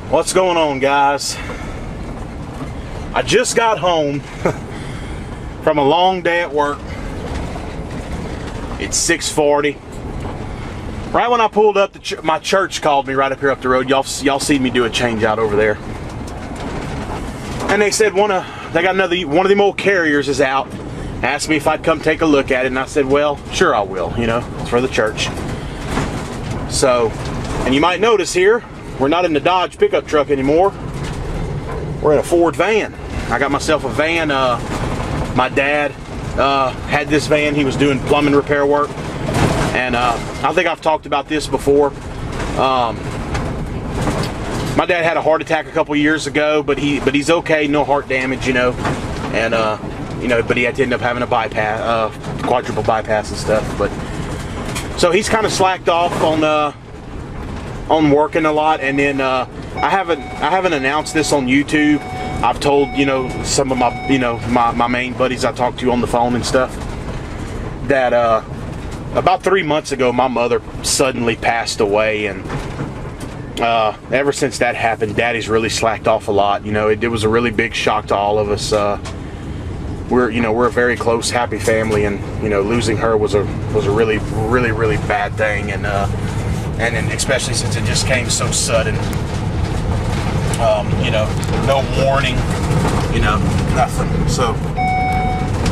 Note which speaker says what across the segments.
Speaker 1: What's going on, guys? I just got home from a long day at work. It's 6:40. Right when I pulled up, my church called me right up here up the road. Y'all see me do a change out over there. And they said one of them old carriers is out. Asked me if I'd come take a look at it, and I said, well, sure I will, you know, it's for the church. So, and you might notice here, we're not in the Dodge pickup truck anymore. We're in a Ford van. I got myself a van. My dad had this van. He was doing plumbing repair work. And I think I've talked about this before. My dad had a heart attack a couple years ago, but he's okay, no heart damage, you know. And you know, but he had to end up having a bypass, quadruple bypass and stuff. But so he's kind of slacked off on working a lot. And then I haven't announced this on YouTube. I've told, you know, some of my, you know, my main buddies I talk to on the phone and stuff that about 3 months ago my mother suddenly passed away, and ever since that happened, Daddy's really slacked off a lot. You know, it was a really big shock to all of us. We're a very close, happy family, and you know, losing her was a really bad thing, and then especially since it just came so sudden. You know, no warning, you know, nothing. So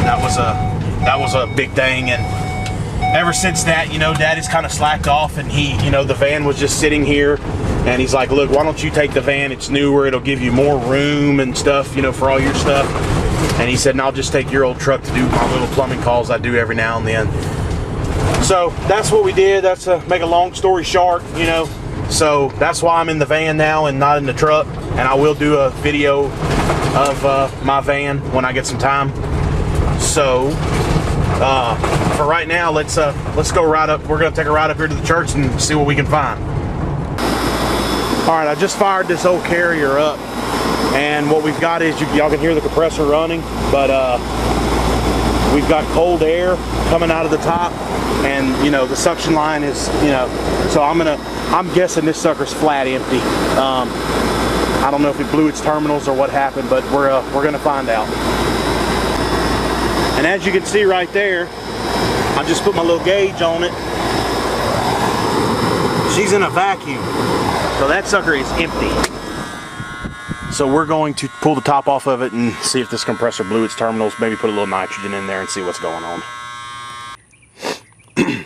Speaker 1: that was a big thing, and ever since that, you know, Daddy's kind of slacked off, and he, you know, the van was just sitting here, and he's like, look, why don't you take the van? It's newer, it'll give you more room and stuff, you know, for all your stuff. And he said, and I'll just take your old truck to do my little plumbing calls I do every now and then. So that's what we did. That's make a long story short, you know. So that's why I'm in the van now and not in the truck. And I will do a video of my van when I get some time. So for right now, let's go right up. We're gonna take a ride up here to the church and see what we can find. All right, I just fired this old carrier up, and what we've got is y'all can hear the compressor running, but we've got cold air coming out of the top, and you know the suction line is, you know, so I'm guessing this sucker's flat empty. I don't know if it blew its terminals or what happened, but we're gonna find out. And as you can see right there, I just put my little gauge on it. She's in a vacuum, so that sucker is empty. So we're going to pull the top off of it and see if this compressor blew its terminals, maybe put a little nitrogen in there and see what's going on.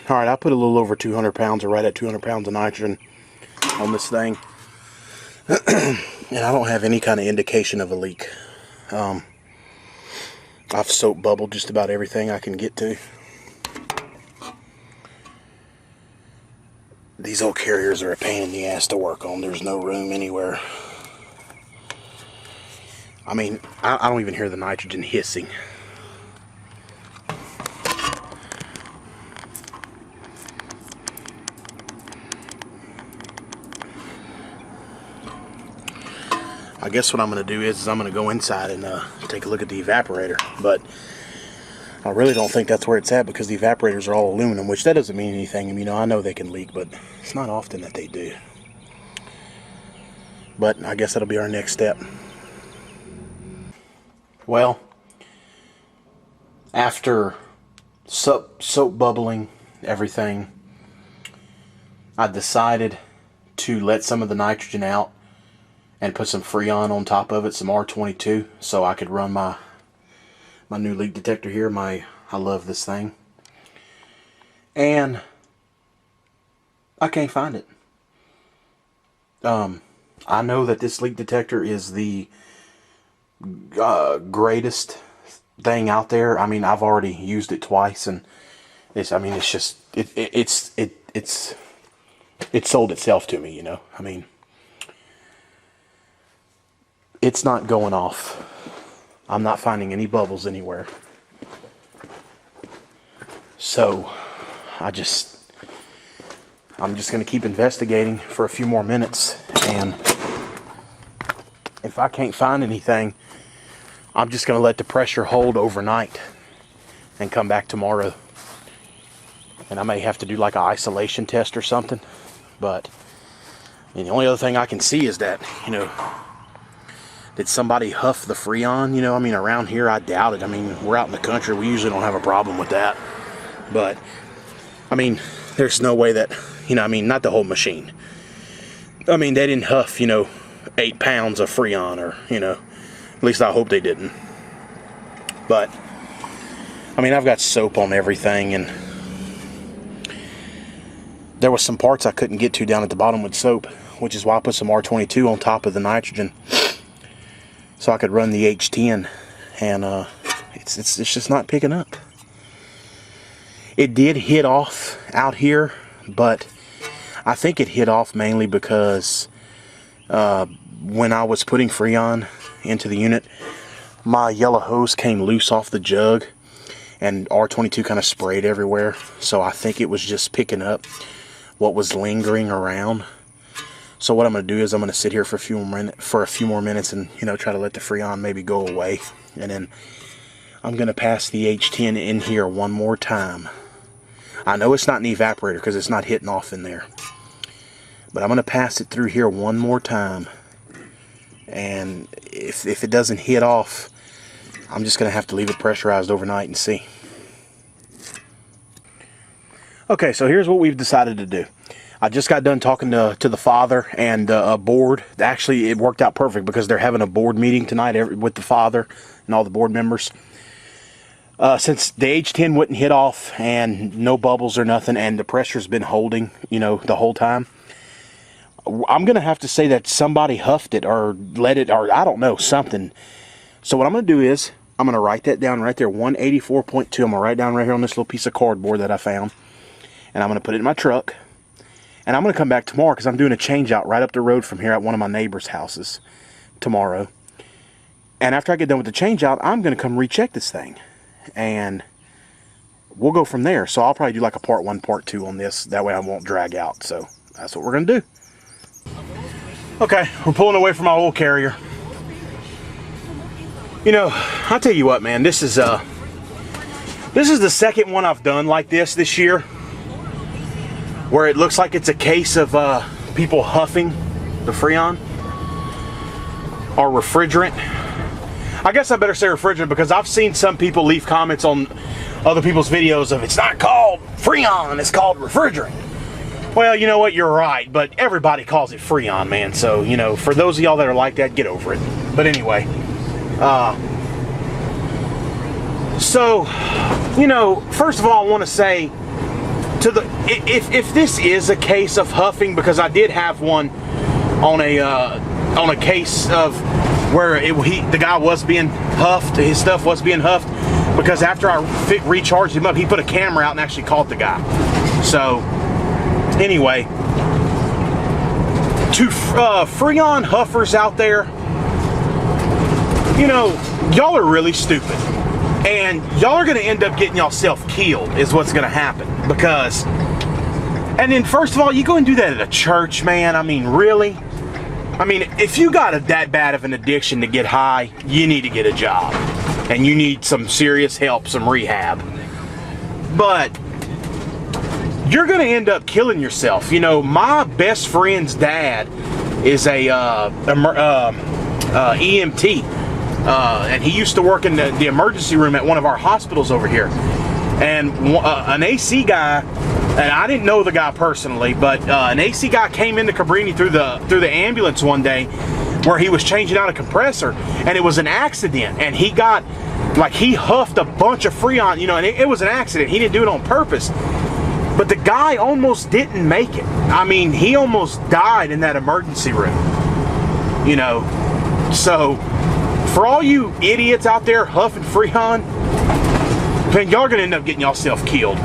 Speaker 1: All right, I put a little over 200 pounds, or right at 200 pounds of nitrogen on this thing. And I don't have any kind of indication of a leak. I've soap bubbled just about everything I can get to. These old carriers are a pain in the ass to work on. There's no room anywhere. I mean, I don't even hear the nitrogen hissing. I guess what I'm going to do is I'm going to go inside and take a look at the evaporator. But I really don't think that's where it's at, because the evaporators are all aluminum, which that doesn't mean anything. You know, I know they can leak, but it's not often that they do. But I guess that'll be our next step. Well, after soap bubbling everything, I decided to let some of the nitrogen out and put some Freon on top of it, some R22, so I could run my new leak detector here. I love this thing. And I can't find it. I know that this leak detector is the greatest thing out there. I mean, I've already used it twice, and it's sold itself to me, you know. I mean, it's not going off. I'm not finding any bubbles anywhere. So I'm just going to keep investigating for a few more minutes, and if I can't find anything, I'm just going to let the pressure hold overnight and come back tomorrow. And I may have to do like an isolation test or something, but And the only other thing I can see is that, did somebody huff the Freon? I mean, around here, I doubt it. I mean, we're out in the country. We usually don't have a problem with that. But, I mean, there's no way that, not the whole machine. I mean, they didn't huff, 8 pounds of Freon or, at least I hope they didn't. But, I mean, I've got soap on everything, and there was some parts I couldn't get to down at the bottom with soap, which is why I put some R22 on top of the nitrogen so I could run the H10, and it's just not picking up. It did hit off out here, but I think it hit off mainly because when I was putting Freon into the unit, my yellow hose came loose off the jug, and R22 kind of sprayed everywhere. So I think it was just picking up what was lingering around. So what I'm going to do is I'm going to sit here for a few more minutes and try to let the Freon maybe go away, and then I'm going to pass the H10 in here one more time. I know it's not an evaporator because it's not hitting off in there, but I'm going to pass it through here one more time, and if it doesn't hit off, I'm just going to have to leave it pressurized overnight and see. Okay, so here's what we've decided to do. I just got done talking to the father and a board. Actually, it worked out perfect because they're having a board meeting tonight with the father and all the board members. Since the H10 wouldn't hit off and no bubbles or nothing, and the pressure's been holding, the whole time, I'm going to have to say that somebody huffed it or let it, or I don't know, something. So what I'm going to do is I'm going to write that down right there, 184.2. I'm going to write down right here on this little piece of cardboard that I found, and I'm going to put it in my truck. And I'm going to come back tomorrow because I'm doing a change out right up the road from here at one of my neighbor's houses tomorrow. And after I get done with the change out, I'm going to come recheck this thing. And we'll go from there. So I'll probably do like a part 1, part 2 on this. That way I won't drag out. So that's what we're going to do. Okay, we're pulling away from our oil carrier. I'll tell you what, man. This is the second one I've done like this year, where it looks like it's a case of people huffing the Freon or refrigerant. I guess I better say refrigerant because I've seen some people leave comments on other people's videos of it's not called Freon, it's called refrigerant. Well, you know what, you're right, but everybody calls it Freon, man. So, for those of y'all that are like that, get over it. But anyway, first of all, I want to say, if this is a case of huffing, because I did have one on a case of where the guy was being huffed, his stuff was being huffed, because after I recharged him up, he put a camera out and actually caught the guy. So anyway, to Freon huffers out there, y'all are really stupid. And y'all are going to end up getting yourself killed is what's going to happen. Because, and then first of all, you go and do that at a church, man. I mean, really? I mean, if you got that bad of an addiction to get high, you need to get a job. And you need some serious help, some rehab. But you're going to end up killing yourself. My best friend's dad is a EMT. And he used to work in the emergency room at one of our hospitals over here. And an AC guy, and I didn't know the guy personally, but an AC guy came into Cabrini through the ambulance one day where he was changing out a compressor, and it was an accident. And he huffed a bunch of Freon, and it was an accident. He didn't do it on purpose. But the guy almost didn't make it. I mean, he almost died in that emergency room. So for all you idiots out there huffing Freon, man, y'all are going to end up getting yourself killed.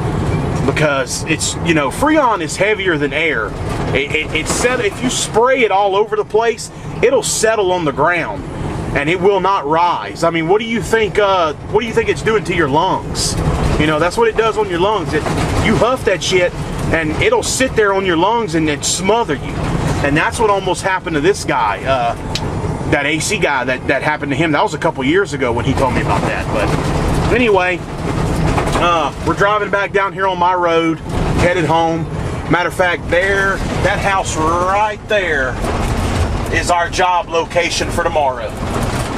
Speaker 1: Because it's, Freon is heavier than air. If you spray it all over the place, it'll settle on the ground and it will not rise. I mean, what do you think it's doing to your lungs? That's what it does on your lungs. You huff that shit and it'll sit there on your lungs and then smother you. And that's what almost happened to this guy. That AC guy that happened to him. That was a couple years ago when he told me about that. But anyway, we're driving back down here on my road, headed home. Matter of fact, that house right there is our job location for tomorrow.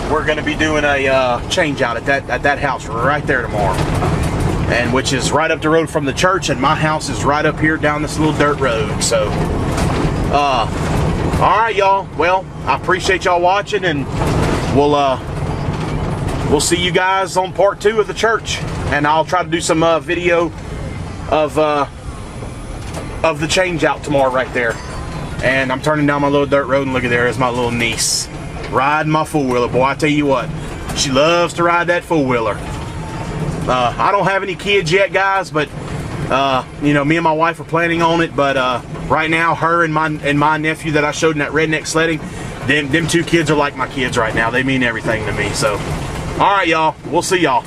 Speaker 1: We're going to be doing a change out at that house right there tomorrow, and which is right up the road from the church, and my house is right up here down this little dirt road. So all right, y'all, well, I appreciate y'all watching, and we'll see you guys on part 2 of the church, and I'll try to do some video of the change out tomorrow right there. And I'm turning down my little dirt road, and look at there's my little niece riding my four-wheeler. Boy, I tell you what, she loves to ride that four-wheeler. I don't have any kids yet, guys, but you know, me and my wife are planning on it. But right now, her and my nephew that I showed in that redneck sledding, them 2 kids are like my kids right now. They mean everything to me. So all right, y'all, we'll see y'all.